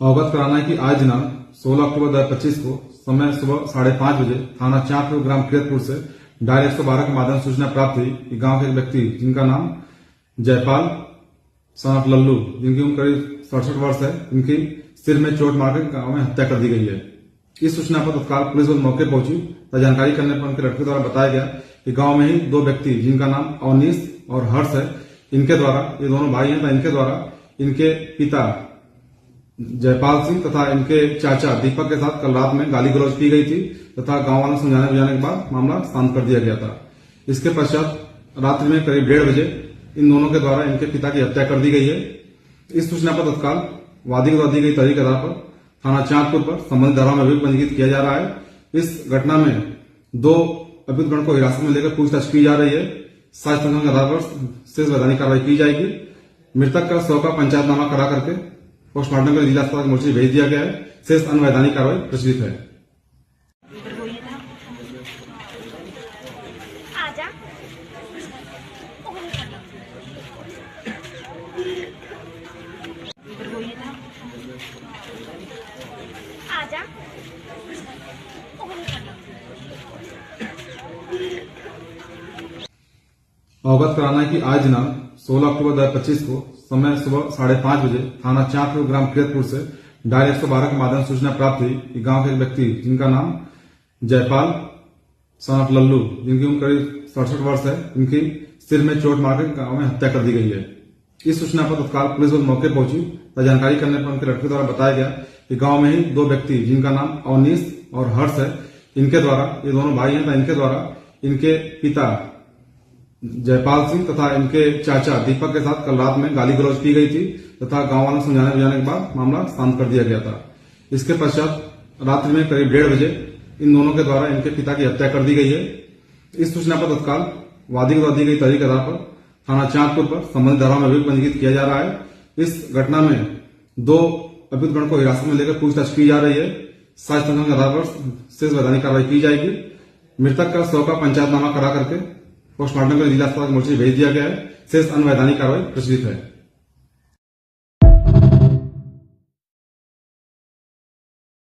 अवगत कराना है कि आज दिनांक 16 अक्टूबर 2025 को समय सुबह 5:30 बजे थाना चांदपुर ग्राम किरतपुर से डायल 112 के माध्यम से सूचना प्राप्त हुई कि गांव के एक व्यक्ति जिनका नाम जयपाल सन ऑफ लल्लू, जिनकी उम्र करीब 67 वर्ष है, इनकी सिर में चोट मारकर गांव में हत्या कर दी गई है। इस सूचना पर तत्काल पुलिस बल मौके पहुंची तथा जानकारी करने पर उनके लड़के द्वारा बताया गया कि गांव में ही दो व्यक्ति जिनका नाम अवनीश और हर्ष है, इनके द्वारा, ये दोनों भाई हैं, इनके द्वारा इनके पिता जयपाल सिंह तथा इनके चाचा दीपक के साथ कल रात में गाली गलौज की गई थी तथा गांव वालों से समझाने बुझाने के बाद मामला शांत कर दिया गया था। इसके पश्चात रात्रि में करीब 1:30 बजे इन दोनों के द्वारा इनके पिता की हत्या कर दी गई है। इस सूचना पर तत्काल वादी को दी गई तारीख के आधार पर थाना चांदपुर पर संबंधित धारा में अभियोग पंजीकृत किया जा रहा है। इस घटना में 2 अभियुक्तगण को हिरासत में लेकर पूछताछ की जा रही है। साक्ष्य संग्रह के आधार पर शेष वैधानिक कार्रवाई की जाएगी। मृतक का शव का पंचायतनामा करा करके पोस्टमार्टम के लिए जिला अस्पताल मोर्चे भेज दिया गया है। शेष अन्य वैधानिक कार्रवाई प्रचलित है। अवगत कराना है कि आज दिनांक 16 अक्टूबर 2025 को समय सुबह 5:30 बजे थाना चांदपुर ग्राम किरतपुर से डायल 112 के माध्यम से सूचना प्राप्त हुई कि गांव के एक व्यक्ति जिनका नाम जयपाल सन ऑफ लल्लू, जिनकी उम्र करीब 67 वर्ष है, इनकी सिर में चोट मारकर गांव में हत्या कर दी गई है। इस सूचना पर तत्काल पुलिस बल मौके पहुंची तथा जानकारी करने पर उनके लड़के द्वारा बताया गया कि गांव में ही दो व्यक्ति जिनका नाम अवनीश और हर्ष है, इनके द्वारा, ये दोनों भाई हैं, इनके द्वारा इनके पिता जयपाल सिंह तथा इनके चाचा दीपक के साथ कल रात में गाली गलौज की गई थी तथा गांव वालों से समझाने बुझाने के बाद मामला शांत कर दिया गया था। इसके पश्चात रात्रि में करीब 1:30 बजे इन दोनों के द्वारा इनके पिता की हत्या कर दी गई है। इस सूचना पर तत्काल वादी को दी गई तारीख के आधार पर थाना चांदपुर पर संबंधित धारा में अभियोग पंजीकृत किया जा रहा है। इस घटना में 2 अभियुक्तगण को हिरासत में लेकर पूछताछ की जा रही है। साक्ष्य संग्रह के आधार पर शेष वैधानिक कार्रवाई की जाएगी। मृतक का शव का पंचायतनामा करा करके पोस्टमार्टम के लिए जिला अस्पताल मोर्चे भेज दिया गया है। शेष अन्य वैधानिक कार्रवाई प्रचलित है।